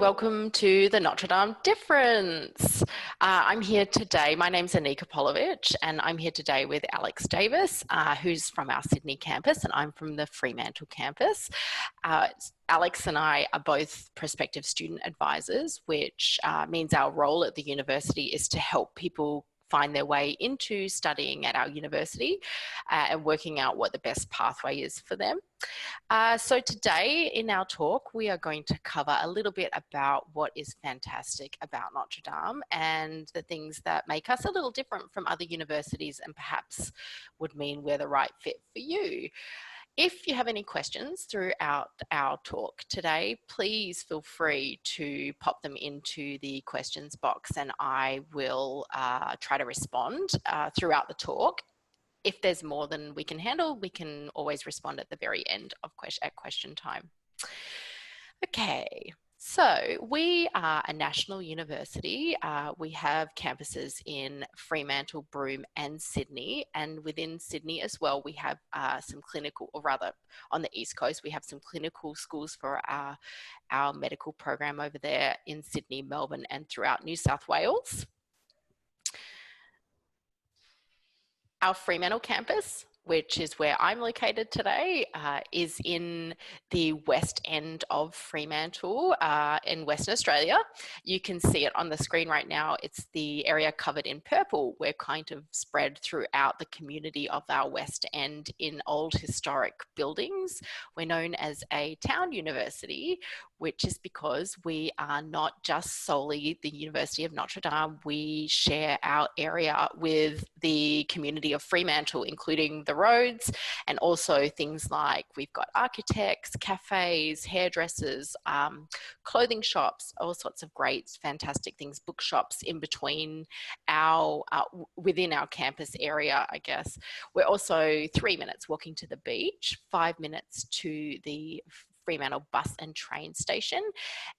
welcome to the Notre Dame Difference. I'm here today, my name's Anika Pawlovich, and I'm here today with Alex Davis, who's from our Sydney campus, and I'm from the Fremantle campus. Alex and I are both prospective student advisors, which means our role at the university is to help people find their way into studying at our university and working out what the best pathway is for them. So today in our talk, we are going to cover a little bit about what is fantastic about Notre Dame and the things that make us a little different from other universities and perhaps would mean we're the right fit for you. If you have any questions throughout our talk today, please feel free to pop them into the questions box and I will try to respond throughout the talk. If there's more than we can handle, we can always respond at the very end of question time. Okay, so we are a national university. We have campuses in Fremantle, Broome and Sydney, and within Sydney as well we have some clinical, or rather on the East Coast, we have some clinical schools for our medical program over there in Sydney, Melbourne and throughout New South Wales. Our Fremantle campus, which is where I'm located today, is in the west end of Fremantle in Western Australia. You can see it on the screen right now. It's the area covered in purple. We're kind of spread throughout the community of our west end in old historic buildings. We're known as a town university, which is because we are not just solely the University of Notre Dame. We share our area with the community of Fremantle, including the roads, and also things like we've got architects, cafes, hairdressers, clothing shops, all sorts of great, fantastic things, bookshops in between our, within our campus area, I guess. We're also 3 minutes walking to the beach, 5 minutes to the Fremantle bus and train station,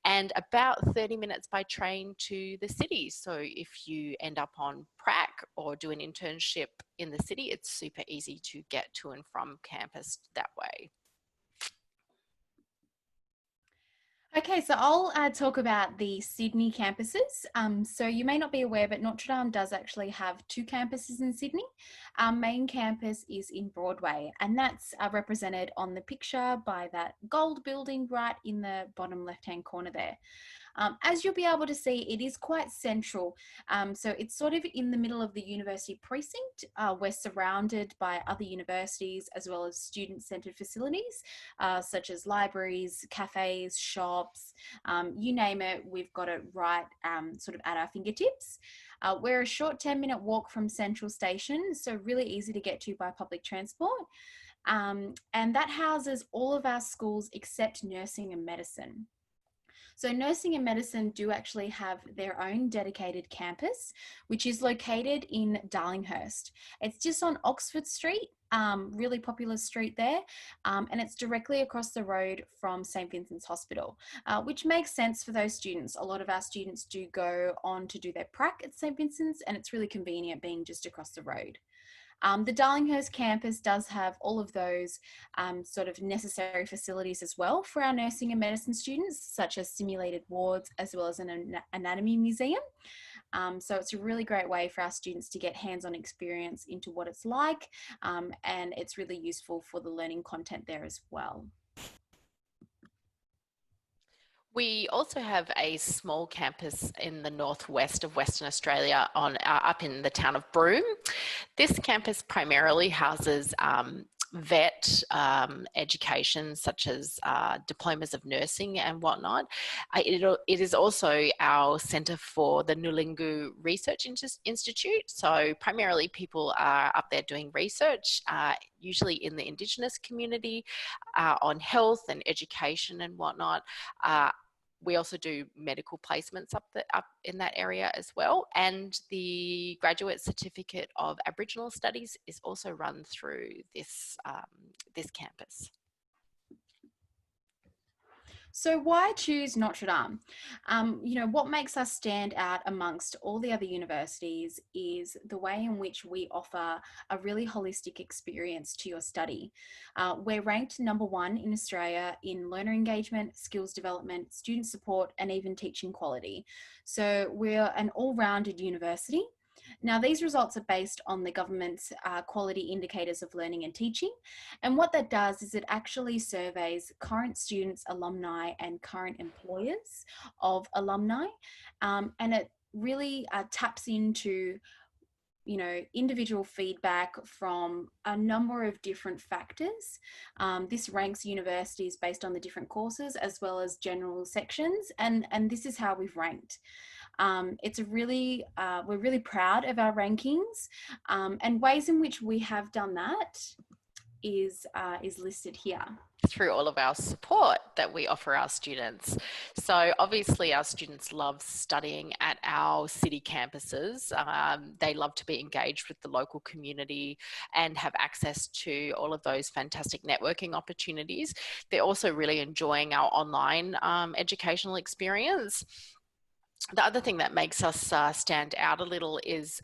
and about 30 minutes by train to the city. So if you end up on prac or do an internship in the city, it's super easy to get to and from campus that way. Okay, so I'll talk about the Sydney campuses. So you may not be aware, but Notre Dame does actually have two campuses in Sydney. Our main campus is in Broadway, and that's represented on the picture by that gold building right in the bottom left-hand corner there. As you'll be able to see, it is quite central. So it's sort of in the middle of the university precinct. We're surrounded by other universities as well as student-centered facilities, such as libraries, cafes, shops, you name it, we've got it right sort of at our fingertips. We're a short 10-minute walk from Central Station, so really easy to get to by public transport. And that houses all of our schools except nursing and medicine. So nursing and medicine do actually have their own dedicated campus, which is located in Darlinghurst. It's just on Oxford Street, really popular street there, and it's directly across the road from St. Vincent's Hospital, which makes sense for those students. A lot of our students do go on to do their prac at St. Vincent's, and it's really convenient being just across the road. The Darlinghurst campus does have all of those sort of necessary facilities as well for our nursing and medicine students, such as simulated wards, as well as an anatomy museum. So it's a really great way for our students to get hands-on experience into what it's like, and it's really useful for the learning content there as well. We also have a small campus in the northwest of Western Australia up in the town of Broome. This campus primarily houses vet education, such as diplomas of nursing and whatnot. It is also our centre for the Nulungu Research Institute. So primarily people are up there doing research, usually in the Indigenous community, on health and education and whatnot. We also do medical placements up in that area as well. And the Graduate Certificate of Aboriginal Studies is also run through this campus. So why choose Notre Dame? What makes us stand out amongst all the other universities is the way in which we offer a really holistic experience to your study. We're ranked #1 in Australia in learner engagement, skills development, student support, and even teaching quality. So we're an all-rounded university. Now, these results are based on the government's quality indicators of learning and teaching. And what that does is it actually surveys current students, alumni, and current employers of alumni. And it really taps into individual feedback from a number of different factors. This ranks universities based on the different courses as well as general sections, and this is how we've ranked. It's a really, we're really proud of our rankings, and ways in which we have done that is listed here. Through all of our support that we offer our students. So obviously our students love studying at our city campuses. They love to be engaged with the local community and have access to all of those fantastic networking opportunities. They're also really enjoying our online educational experience. The other thing that makes us stand out a little is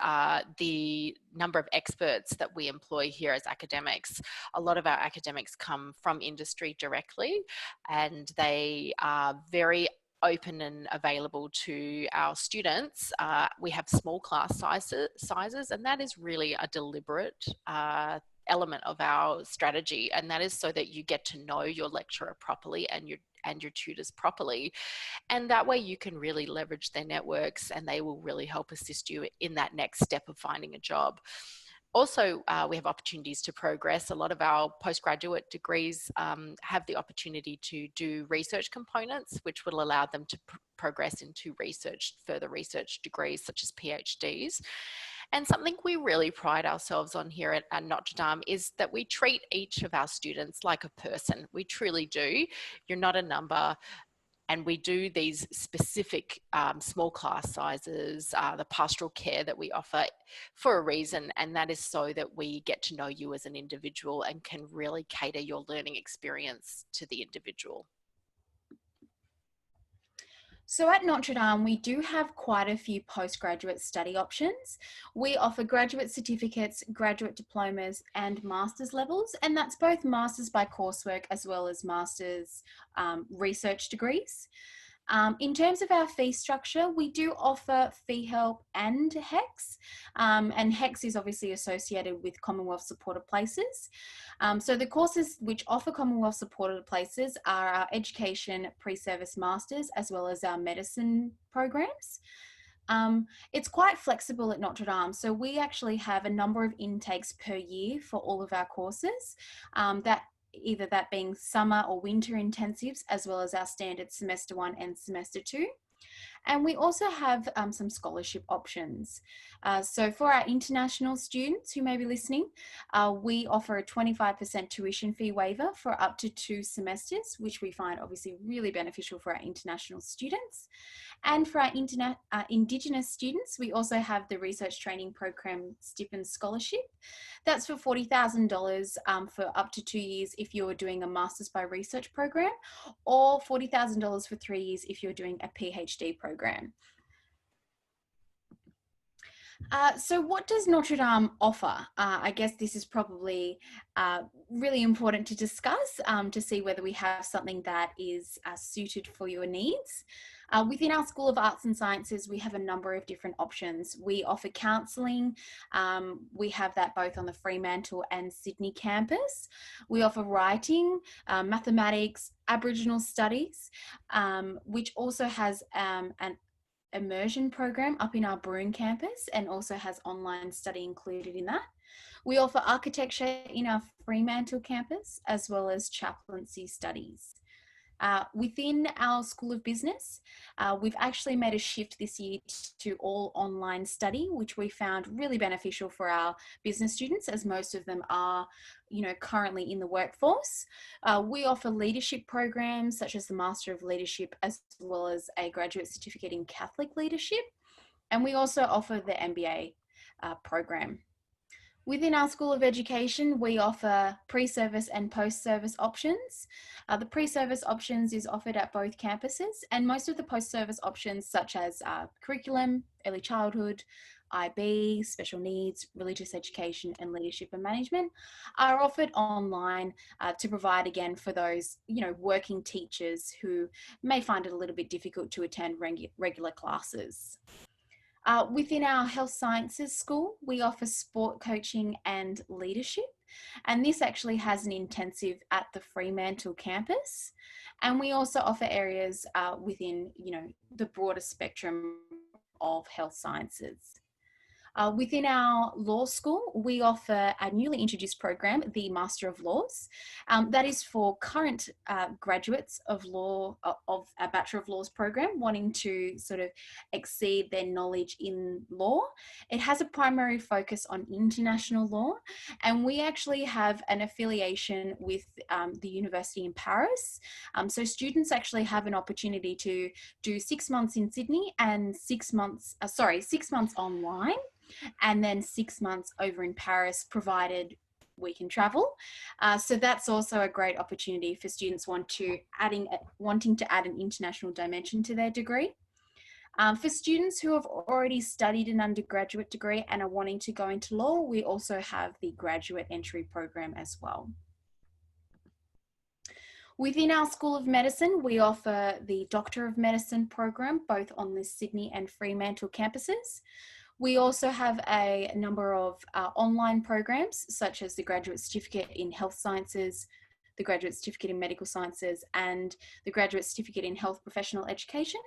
the number of experts that we employ here as academics. A lot of our academics come from industry directly, and they are very open and available to our students. We have small class sizes, and that is really a deliberate element of our strategy, and that is so that you get to know your lecturer properly and your tutors properly, and that way you can really leverage their networks, and they will really help assist you in that next step of finding a job. Also, we have opportunities to progress. A lot of our postgraduate degrees have the opportunity to do research components, which will allow them to progress into further research degrees such as PhDs. And something we really pride ourselves on here at Notre Dame is that we treat each of our students like a person. We truly do. You're not a number. And we do these specific small class sizes, the pastoral care that we offer for a reason, and that is so that we get to know you as an individual and can really cater your learning experience to the individual. So at Notre Dame, we do have quite a few postgraduate study options. We offer graduate certificates, graduate diplomas, and master's levels, and that's both master's by coursework as well as master's research degrees. In terms of our fee structure, we do offer fee help and HECS, and HECS is obviously associated with Commonwealth supported places. So the courses which offer Commonwealth supported places are our education pre-service masters as well as our medicine programs. It's quite flexible at Notre Dame, so we actually have a number of intakes per year for all of our courses, either that being summer or winter intensives, as well as our standard semester 1 and semester 2. And we also have some scholarship options. So for our international students who may be listening, we offer a 25% tuition fee waiver for up to 2 semesters, which we find obviously really beneficial for our international students. And for our Indigenous students, we also have the Research Training Program Stipend Scholarship. That's for $40,000 for up to 2 years if you're doing a Masters by Research program, or $40,000 for 3 years if you're doing a PhD program. So what does Notre Dame offer? I guess this is probably really important to discuss to see whether we have something that is suited for your needs. Within our School of Arts and Sciences, we have a number of different options. We offer counselling. We have that both on the Fremantle and Sydney campus. We offer writing, mathematics, Aboriginal studies, which also has an immersion program up in our Broome campus and also has online study included in that. We offer architecture in our Fremantle campus as well as chaplaincy studies. Within our School of Business, we've actually made a shift this year to all online study, which we found really beneficial for our business students, as most of them are, currently in the workforce. We offer leadership programs such as the Master of Leadership, as well as a graduate certificate in Catholic leadership. And we also offer the MBA program. Within our School of Education, we offer pre-service and post-service options. The pre-service options is offered at both campuses, and most of the post-service options such as curriculum, early childhood, IB, special needs, religious education, and leadership and management are offered online to provide, again, for those, working teachers who may find it a little bit difficult to attend regular classes. Within our health sciences school, we offer sport coaching and leadership. And this actually has an intensive at the Fremantle campus. And we also offer areas within, the broader spectrum of health sciences. Within our law school, we offer a newly introduced program, the Master of Laws. That is for current graduates of law, of a Bachelor of Laws program, wanting to sort of exceed their knowledge in law. It has a primary focus on international law, and we actually have an affiliation with the university in Paris. So students actually have an opportunity to do 6 months in Sydney and 6 months online, and then 6 months over in Paris, provided we can travel. So that's also a great opportunity for students wanting to add an international dimension to their degree. For students who have already studied an undergraduate degree and are wanting to go into law, we also have the graduate entry program as well. Within our School of Medicine, we offer the Doctor of Medicine program, both on the Sydney and Fremantle campuses. We also have a number of online programs, such as the Graduate Certificate in Health Sciences, the Graduate Certificate in Medical Sciences, and the Graduate Certificate in Health Professional Education.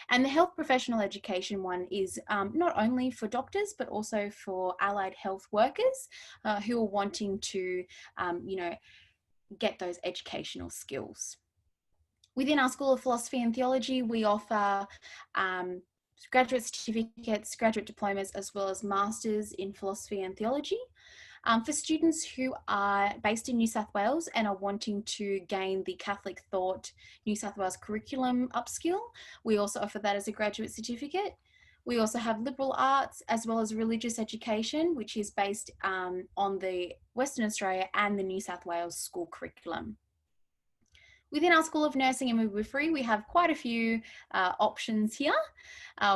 And the Health Professional Education one is not only for doctors, but also for allied health workers who are wanting to, get those educational skills. Within our School of Philosophy and Theology, we offer graduate certificates, graduate diplomas, as well as masters in philosophy and theology. For students who are based in New South Wales and are wanting to gain the Catholic Thought New South Wales curriculum upskill, we also offer that as a graduate certificate. We also have liberal arts as well as religious education, which is based on the Western Australia and the New South Wales school curriculum. Within our School of Nursing and Midwifery, we have quite a few options here.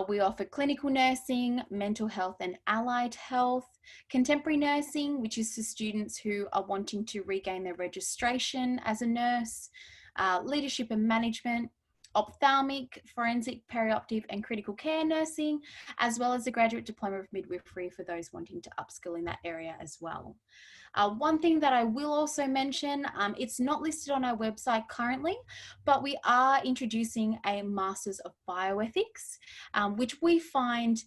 We offer clinical nursing, mental health and allied health, contemporary nursing, which is for students who are wanting to regain their registration as a nurse, leadership and management, ophthalmic, forensic, perioperative and critical care nursing, as well as a graduate diploma of midwifery for those wanting to upskill in that area as well. One thing that I will also mention, it's not listed on our website currently, but we are introducing a Masters of Bioethics, which we find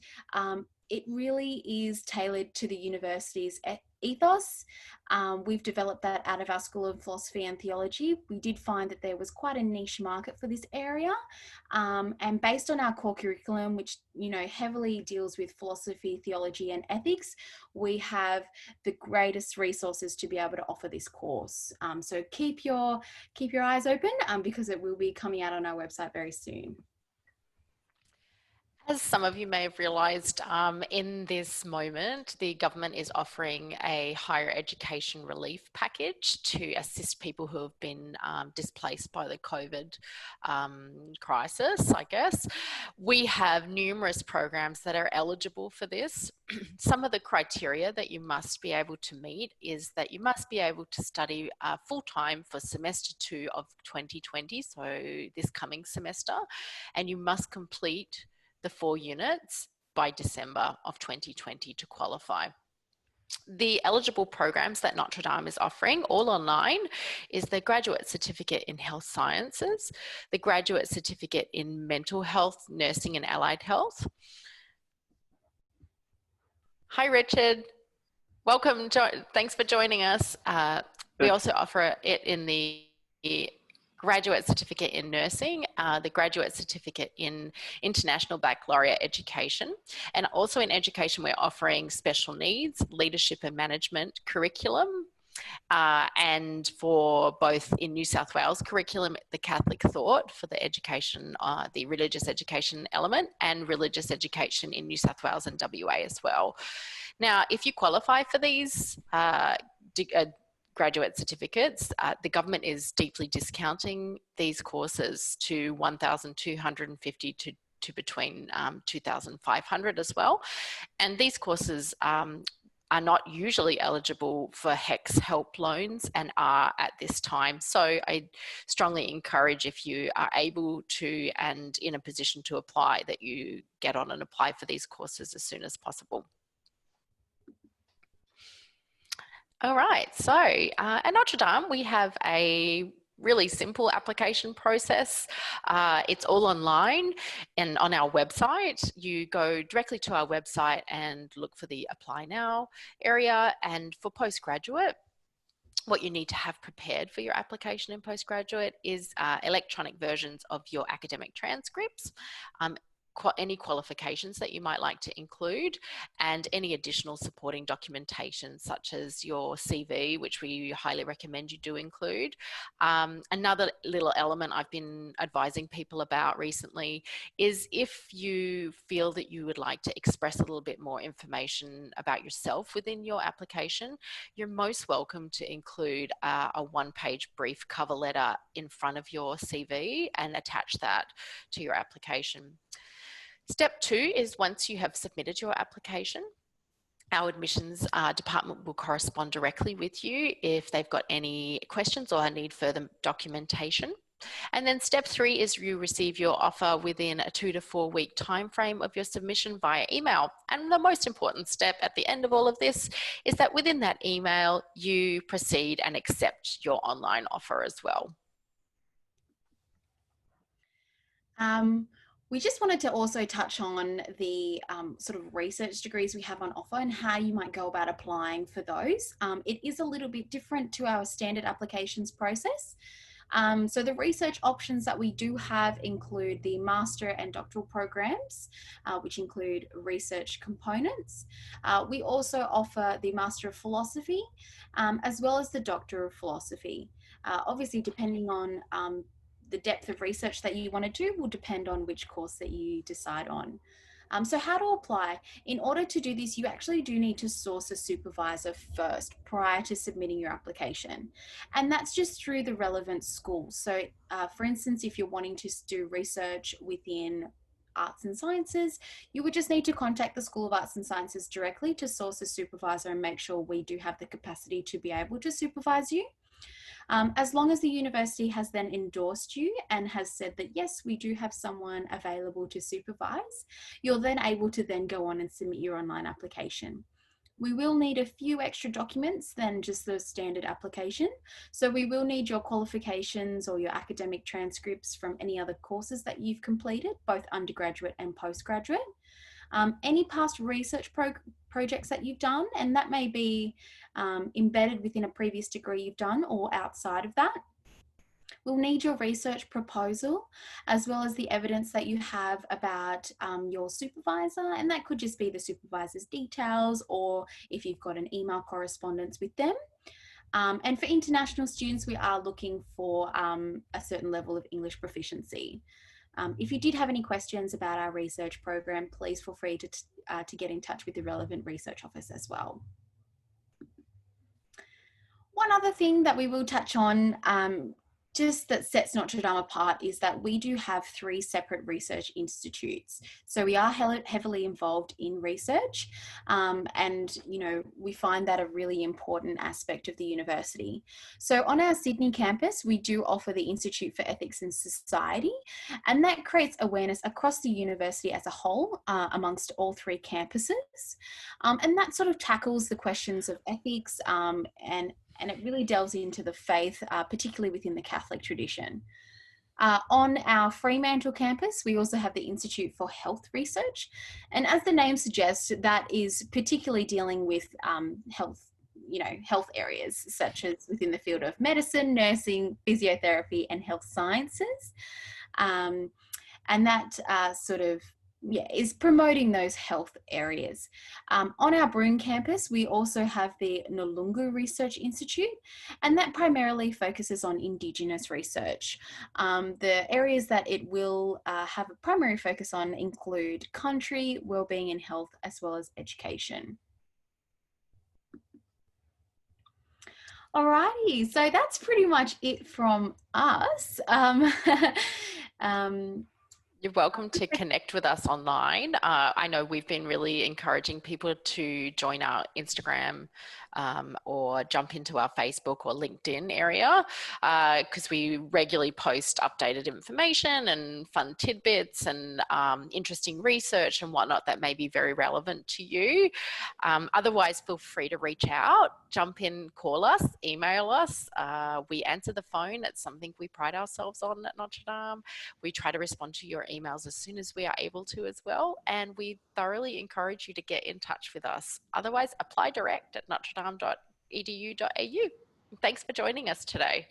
it really is tailored to the university's ethos. We've developed that out of our School of Philosophy and Theology. We did find that there was quite a niche market for this area. And based on our core curriculum, which, heavily deals with philosophy, theology, and ethics, we have the greatest resources to be able to offer this course. So keep your eyes open because it will be coming out on our website very soon. As some of you may have realised, in this moment, the government is offering a higher education relief package to assist people who have been displaced by the COVID crisis, I guess. We have numerous programs that are eligible for this. Some of the criteria that you must be able to meet is that you must be able to study full-time for semester 2 of 2020, so this coming semester, and you must complete the 4 units by December of 2020 to qualify. The eligible programs that Notre Dame is offering, all online, is the Graduate Certificate in Health Sciences, the Graduate Certificate in Mental Health, Nursing and Allied Health. Hi, Richard. Welcome. Thanks for joining us. We also offer it in the Graduate Certificate in Nursing, the Graduate Certificate in International Baccalaureate Education, and also in education we're offering special needs, leadership and management curriculum, and for both in New South Wales curriculum, the Catholic Thought for the education, the religious education element, and religious education in New South Wales and WA as well. Now, if you qualify for these graduate certificates, the government is deeply discounting these courses to $1,250 to between $2,500 as well. And these courses are not usually eligible for HECS help loans and are at this time. So I strongly encourage, if you are able to and in a position to apply, that you get on and apply for these courses as soon as possible. All right, so at Notre Dame, we have a really simple application process. It's all online and on our website. You go directly to our website and look for the Apply Now area. And for postgraduate, what you need to have prepared for your application in postgraduate is electronic versions of your academic transcripts, any qualifications that you might like to include, and any additional supporting documentation such as your CV, which we highly recommend you do include. Another little element I've been advising people about recently is, if you feel that you would like to express a little bit more information about yourself within your application, you're most welcome to include a one-page brief cover letter in front of your CV and attach that to your application. Step 2 is, once you have submitted your application, our admissions department will correspond directly with you if they've got any questions or need further documentation. And then step 3 is, you receive your offer within a 2 to 4 week time frame of your submission via email. And the most important step at the end of all of this is that within that email, you proceed and accept your online offer as well. We just wanted to also touch on the sort of research degrees we have on offer and how you might go about applying for those. It is a little bit different to our standard applications process. So the research options that we do have include the master and doctoral programs, which include research components. We also offer the Master of Philosophy, as well as the Doctor of Philosophy. Obviously, depending on the depth of research that you want to do will depend on which course that you decide on. So how to apply? In order to do this, you actually do need to source a supervisor first prior to submitting your application. And that's just through the relevant school. So for instance, if you're wanting to do research within arts and sciences, you would just need to contact the School of Arts and Sciences directly to source a supervisor and make sure we do have the capacity to be able to supervise you. As long as the university has then endorsed you and has said that, yes, we do have someone available to supervise, you're then able to then go on and submit your online application. We will need a few extra documents than just the standard application. So we will need your qualifications or your academic transcripts from any other courses that you've completed, both undergraduate and postgraduate. Any past research projects that you've done, and that may be embedded within a previous degree you've done or outside of that. We'll need your research proposal, as well as the evidence that you have about your supervisor, and that could just be the supervisor's details, or if you've got an email correspondence with them. And for international students, we are looking for a certain level of English proficiency. If you did have any questions about our research program, please feel free to get in touch with the relevant research office as well. One other thing that we will touch on, just that sets Notre Dame apart, is that we do have 3 separate research institutes. So we are heavily involved in research, and we find that a really important aspect of the university. So on our Sydney campus, we do offer the Institute for Ethics and Society, and that creates awareness across the university as a whole, amongst all 3 campuses. And that sort of tackles the questions of ethics, and it really delves into the faith, particularly within the Catholic tradition. On our Fremantle campus, we also have the Institute for Health Research. And as the name suggests, that is particularly dealing with health areas, such as within the field of medicine, nursing, physiotherapy, and health sciences. And that is promoting those health areas. On our Broome campus, we also have the Noongar Research Institute, and that primarily focuses on Indigenous research. The areas that it will have a primary focus on include country, wellbeing and health, as well as education. Alrighty, so that's pretty much it from us. Um, You're welcome to connect with us online. I know we've been really encouraging people to join our Instagram or jump into our Facebook or LinkedIn area because we regularly post updated information and fun tidbits and interesting research and whatnot that may be very relevant to you. Otherwise, feel free to reach out, jump in, call us, email us. We answer the phone. It's something we pride ourselves on at Notre Dame. We try to respond to your emails as soon as we are able to as well. And we thoroughly encourage you to get in touch with us. Otherwise, apply direct at notredame.edu.au. Thanks for joining us today.